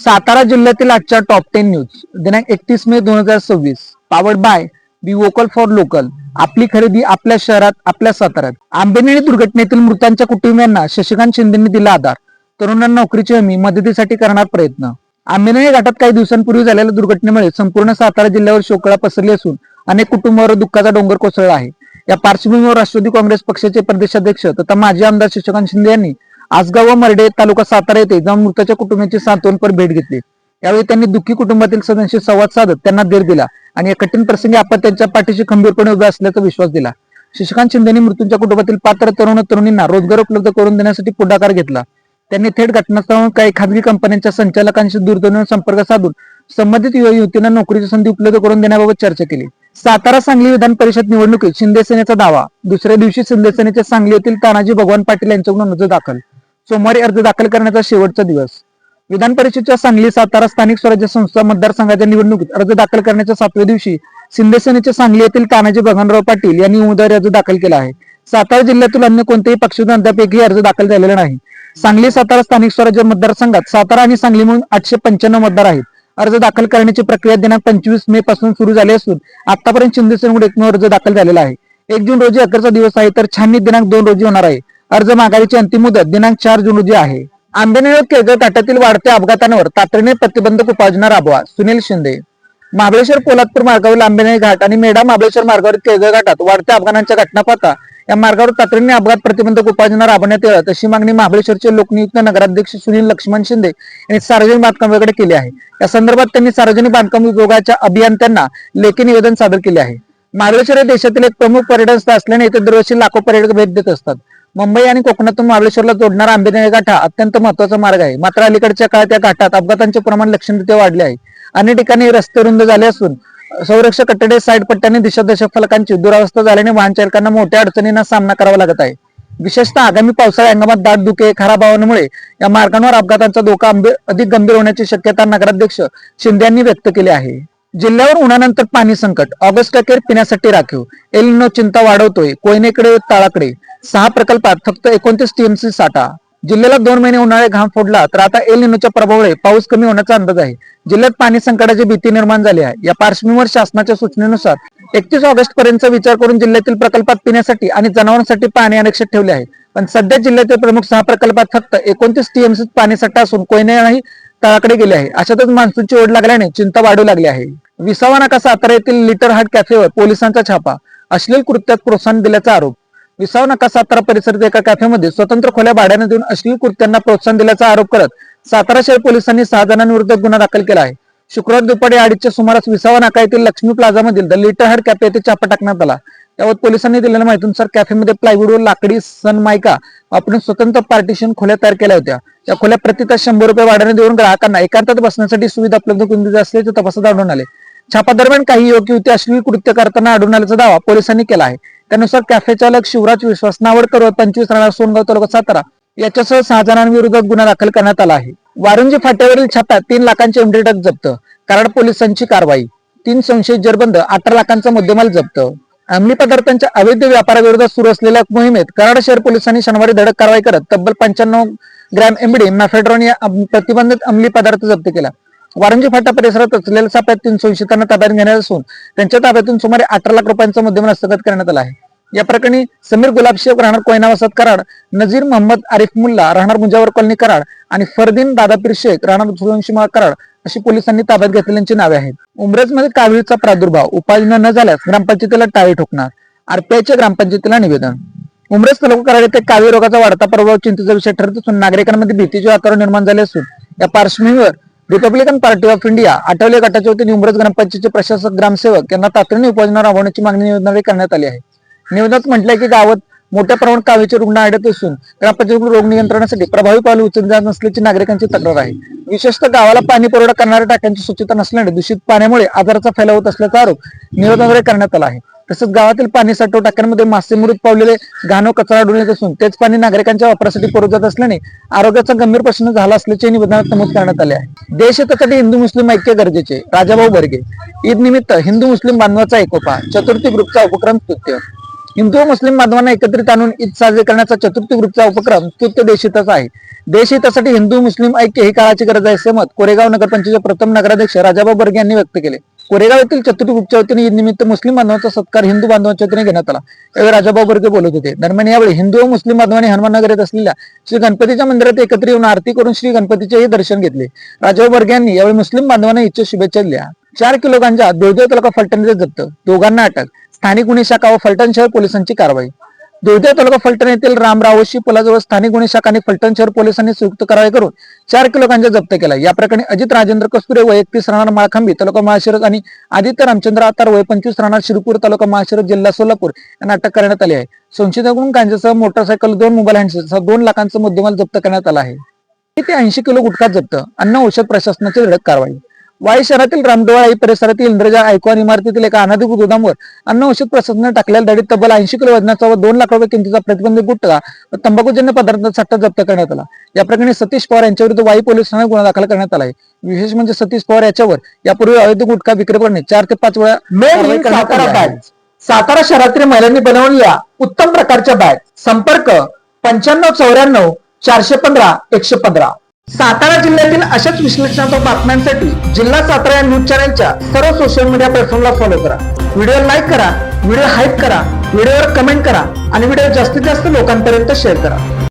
सातारा जिल्ह्यातील आजच्या top 10 news दिनांक 31 मे 2026 powered by be vocal for local. आपली खरेदी आपल्या शहरात, आपल्या साताऱ्यात. आंबेनळी दुर्घटनेतील मृतांच्या कुटुंबियांना शशिकांत शिंदेंनी दिला आधार. तरुणांना नोकरीची हमी, मदतीसाठी करणार प्रयत्न. आंबेनळी घाटात काही दिवसांपूर्वी झालेल्या दुर्घटनेमुळे संपूर्ण सातारा जिल्ह्यावर शोककळा पसरली असून अनेक कुटुंबावर दुःखाचा डोंगर कोसळला आहे. या पार्श्वभूमीवर राष्ट्रवादी काँग्रेस पक्षाचे प्रदेशाध्यक्ष तथा माजी आमदार शशिकांत शिंदे यांनी आसगाव व मर्ढे तालुका सातारा येथे जाऊन मृताच्या कुटुंबाची सांत्वनपर भेट घेतली. यावेळी त्यांनी दुःखी कुटुंबातील सदस्यांशी संवाद साधत त्यांना धीर दिला आणि या कठीण प्रसंगी आपण त्यांच्या पाठीशी खंबीरपणे उभे असल्याचा विश्वास दिला. शशिकांत शिंदेंनी मृत्यूंच्या कुटुंबातील पात्र तरुण तरुणींना रोजगार उपलब्ध करून देण्यासाठी पुढाकार घेतला. त्यांनी थेट घटनास्थळावर काही खासगी कंपन्यांच्या संचालकांशी दूरध्वनीवर संपर्क साधून संबंधित युवतींना नोकरीची संधी उपलब्ध करून देण्याबाबत चर्चा केली. सातारा सांगली विधान परिषद निवडणुकीत शिंदे सेनेचा दावा. दुसऱ्या दिवशी शिंदे सेनेच्या सांगली येथील तानाजी भगवान पाटील यांच्याकडून अर्ज दाखल. सोमवारी अर्ज दाखल करण्याचा शेवटचा दिवस. विधान परिषदेच्या सांगली सातारा स्थानिक स्वराज्य संस्था मतदारसंघाच्या निवडणुकीत अर्ज दाखल करण्याच्या 7व्या दिवशी शिंदे सेनेच्या सांगली येथील तानाजी भगवानराव पाटील यांनी उमेदवारी अर्ज दाखल केला आहे. सातारा जिल्ह्यातील अन्य कोणत्याही पक्षातून अद्यापही अर्ज दाखल झालेला नाही. सांगली सातारा स्थानिक स्वराज्य मतदारसंघात सातारा आणि सांगली म्हणून 895 मतदार आहेत. अर्ज दाखल करण्याची प्रक्रिया दिनांक 25 मे पासून सुरू झाली असून आतापर्यंत शिंदे सेनेकडून एकमेव अर्ज दाखल झालेला आहे. 1 जून रोजी अखेरचा दिवस आहे, तर छाननी दिनांक 2 रोजी होणार आहे. अर्ज माघारीची अंतिम मुदत दिनांक 4 जून रोजी आहे. आंबेनळी केळझर घाटातील वाढत्या अपघातांवर तातडीने प्रतिबंधक उपाययोजना राबवा. सुनील शिंदे. महाबळेश्वर पोलादपूर मार्गावरील आंबेनळी घाट आणि मेढा महाबळेश्वर मार्गावरील केळझर घाटात वाढत्या अपघातांच्या घटना पाहता या मार्गावर तातडीने अपघात प्रतिबंधक उपाययोजना राबवण्यात याव्यात अशी मागणी महाबळेश्वरचे लोकनियुक्त नगराध्यक्ष सुनील लक्ष्मण शिंदे यांनी सार्वजनिक बांधकाम विभागाकडे केली आहे. या संदर्भात त्यांनी सार्वजनिक बांधकाम विभागाच्या अभियंत्यांना लेखी निवेदन सादर केले आहे. महाबळेश्वर हे देशातील एक प्रमुख पर्यटन स्थळ असल्याने येथे दरवर्षी लाखो पर्यटक भेट देत असतात. मुंबई आणि कोकणातून महाबळेश्वरला जोडणारा आंबेनळी घाट हा अत्यंत महत्वाचा मार्ग आहे. मात्र अलीकडच्या काळात या घाटात अपघातांचे प्रमाण लक्षणीयरीत्या वाढले आहे. अनेक ठिकाणी रस्ते रुंद झाले असून संरक्षक कట్టडे, साईड पट्ट्याने दिशादर्शक फलकांची दुरावस्था झाल्याने वाहन चालकांना मोठ्या अडचणींना सामना करावा लागत आहे. विशेषतः आगामी पावसाळी हंगामात दाट धुके, खराब हवामानामुळे या मार्गांवर अपघातांचा धोका अधिक गंभीर होण्याची शक्यता नगराध्यक्ष शिंदे यांनी व्यक्त केली आहे. जिल्ह्यावर उन्हानंतर पाणी संकट. ऑगस्ट अखेर पिण्यासाठी राखीव. एल निनो चिंता वाढवतोय. कोयनेकडे तळाकडे 6 प्रकल्पात फक्त 29 टीएमसी साठा. जिल्ह्याला 2 महिने उन्हाळे घाम फोडला तर आता एल निनोच्या प्रभावामुळे पाऊस कमी होण्याचा अंदाज आहे. जिल्ह्यात पाणी संकटाची भीती निर्माण झाली आहे. या पार्श्वभूमीवर शासनाच्या सूचनेनुसार 31 ऑगस्ट पर्यंतचा विचार करून जिल्ह्यातील प्रकल्पात पिण्यासाठी आणि जनावरांसाठी पाणी आरक्षित ठेवले आहे. पण सध्या जिल्ह्यातील प्रमुख 6 प्रकल्पात फक्त 29 टीएमसी पाणी साठा असून कोयनेही तळाकडे गेले आहे. अशातच मान्सूनची ओढ लागल्याने चिंता वाढू लागली आहे. विसावा नाका सातारा येथील लिटर हार्ट कॅफेवर पोलिसांचा छापा. अश्लील कृत्यात प्रोत्साहन दिल्याचा आरोप. विसावा नाका सातारा परिसरात एका कॅफेमध्ये स्वतंत्र खोल्या भाड्याने देऊन अश्लील कृत्यांना प्रोत्साहन दिल्याचा आरोप करत सातारा शहर पोलिसांनी 6 जणांविरुद्ध गुन्हा दाखल केला आहे. शुक्रवार दुपारी 2:30च्या सुमारास विसावा नाका येथील लक्ष्मी प्लाझामधील द लिटर हार्ट कॅफे येथे छापा टाकण्यात आला. यावर पोलिसांनी दिलेल्या माहितीनुसार कॅफेमध्ये प्लायवूड व लाकडी सनमायका वापरून स्वतंत्र पार्टिशन खोल्या तयार केल्या होत्या. या खोल्या प्रति तास 100 रुपये भाड्याने देऊन ग्राहकांना एकांतात बसण्यासाठी सुविधा उपलब्ध करून दिली असल्याचे तपासात आढळून आले. छापा दरम्यान काही युवक युवती अश्लील कृत्य करताना आढळून आल्याचा दावा पोलिसांनी केला आहे. त्यानुसार कॅफे चालक शिवराज विश्वास नावडकर व 25 राहणार सोनगाव तालुका सातारा याच्यासह 6 जणांविरुद्ध गुन्हा दाखल करण्यात आला आहे. वारुंजी फाट्यावरील छाप्यात 3 लाखांचे एमडी ट्रक जप्त. कराड पोलिसांची कारवाई. 3 संशयित जेरबंद. 18 लाखांचा मुद्देमाल जप्त. अंमली पदार्थांच्या अवैध व्यापाराविरोधात सुरू असलेल्या मोहिमेत कराड शहर पोलिसांनी शनिवारी धडक कारवाई करत तब्बल 95 ग्रॅम एमडी मॅफेड्रॉन या प्रतिबंधित अंमली पदार्थ जप्त केला. वारंजी फाटा परिसरात असलेल्या सापळ्यात 3 संशयितांना ताब्यात घेण्यात असून त्यांच्या ताब्यातून सुमारे 18 लाख रुपयांचा मुद्देमाल हस्तगत करण्यात आला आहे. या प्रकरणी समीर गुलाबशेख राहणार कोयना वसाहत कराड, नजीर मोहम्मद आरिफ मुल्ला राहणार मुजावर कॉलनी कराड आणि फरदीन दादापीर शेख राहणार सुरवंशीमाळ कराड अशी पोलिसांनी ताब्यात घेतलेल्यांची नावे आहेत. उमरजमध्ये कावीळचा प्रादुर्भाव. उपाययोजना न झाल्यास ग्रामपंचायतीला टाळी ठोकणार. आरपीआयच्या ग्रामपंचायतीला निवेदन. उमरज तालुका कराड येथे कावीळ रोगाचा वाढता प्रभाव चिंतेचा विषय ठरत असून नागरिकांमध्ये भीतीचे वातावरण निर्माण झाले असून या पार्श्वभूमीवर Republican party of India Athawale गटाच्या वतीने उमरज ग्रामपंचायतीचे प्रशासक ग्रामसेवक यांना तातडीने उपाययोजना राबवण्याची मागणी निवेदनाद्वारे करण्यात आली आहे. निवेदनात म्हटलंय की गावात मोठ्या प्रमाणात कावीळचे रुग्ण आढळत असून ग्रामपंचायतीकडून रोग नियंत्रणासाठी प्रभावी पावले उचलली जात नसल्याची नागरिकांची तक्रार आहे. विशेषतः गावाला पाणी पुरवठा करणाऱ्या टाक्यांची स्वच्छता नसल्याने दूषित पाण्यामुळे आजाराचा फैलाव होत असल्याचा आरोप निवेदनाद्वारे करण्यात आला आहे. तसंच गावातील पाणी साठव टाक्यांमध्ये मासे मृत पावलेले घाण कचरा आढळून येत असून तेच पाणी नागरिकांच्या वापरासाठी पुरवलं जात असल्याने आरोग्याचा गंभीर प्रश्न झाला असल्याचे निवेदनात नमूद करण्यात आले आहे. देशहितासाठी हिंदू मुस्लिम ऐक्य गरजेचे. राजाभाऊ बर्गे. ईद निमित्त हिंदू मुस्लिम बांधवाचा एकोपा. चतुर्थी ग्रुपचा उपक्रम स्तुत्य. हिंदू व मुस्लिम बांधवांना एकत्रित आणून ईद साजरी करण्याचा चतुर्थी ग्रुपचा उपक्रम स्तुत्य देशहिताचा आहे. देशहितासाठी हिंदू मुस्लिम ऐक्य ही काळाची गरज आहे असे मत कोरेगाव नगरपंचायतीचे प्रथम नगराध्यक्ष राजाभाऊ बर्गे यांनी व्यक्त केले. कोरेगाव येथील चतुर्थी ग्रुपच्या वतीने ईद निमित्त मुस्लिम बांधवांचा सत्कार हिंदू बांधवांच्या वतीने घेण्यात आला. यावेळी राजाभाऊ बर्गे बोलत होते. दरम्यान यावेळी हिंदू व मुस्लिम बांधवांनी हनुमाननगर येत असलेल्या श्री गणपतीच्या मंदिरात एकत्र येऊन आरती करून श्री गणपतीचेही दर्शन घेतले. राजाभाऊ बर्गे यांनी यावेळी मुस्लिम बांधवांना ईदच्या शुभेच्छा दिल्या. 4 किलो गांजा देवदेव तालुका फलटण येथे जप्त, दोघांना अटक. स्थानिक गुन्हे शाखा व फलटण शहर पोलिसांची कारवाई. देवदेव तालुका फलटण येथील रामरावशी पुलाजवळ स्थानिक गुन्हे शाखा आणि फलटण शहर पोलिसांनी संयुक्त कारवाई करून 4 किलो गांजा जप्त केला. या प्रकरणी अजित राजेंद्र कस्तुरे वय 31 राहणार माळखांबी तालुका महाशिरज आणि आदित्य रामचंद्र आतार वय 25 राहणार शिरपूर तालुका महाशिरज जिल्हा सोलापूर यांना अटक करण्यात आली आहे. संशयिताकडून गांजासह मोटरसायकल, 2 मोबाईल हँडसेटसह 2 लाखांचा मुद्देमाल जप्त करण्यात आला आहे. ते 80 किलो गुटखा जप्त. अन्न औषध प्रशासनाची धडक कारवाई. वाई शहरातील रामडोळा परिसरातील इंद्रजा ऐकवान इमारतीतील एका अनधिकृत गोदामावर अन्न औषध प्रशासनाने टाकलेल्या दाढीत तब्बल 80 किलो वजनाचा व 2 लाख रुपये किमतीचा प्रतिबंधित गुटखा व तंबाखूजन्य पदार्थांचा साठा जप्त करण्यात आला. या प्रकरणी सतीश पवार यांच्या विरुद्ध वाई पोलीस ठाण्यात गुन्हा दाखल करण्यात आला आहे. विशेष म्हणजे सतीश पवार याच्यावर यापूर्वी अवैध गुटखा विक्री करणे 4 ते 5 वेळा करण्यात आली आहे. सातारा शहरातील महिलांनी बनवलेल्या उत्तम प्रकारच्या बॅग. संपर्क 9594 415 115. सातारा जिल्ह्यातील अशाच विश्लेषणात्मक बातम्यांसाठी जिल्हा सातारा या न्यूज चॅनलच्या सर्व सोशल मीडिया प्लॅटफॉर्मला फॉलो करा. व्हिडिओ लाईक करा, व्हिडिओ हाईप करा, व्हिडिओवर कमेंट करा आणि व्हिडिओ जास्तीत जास्त लोकांपर्यंत शेअर करा.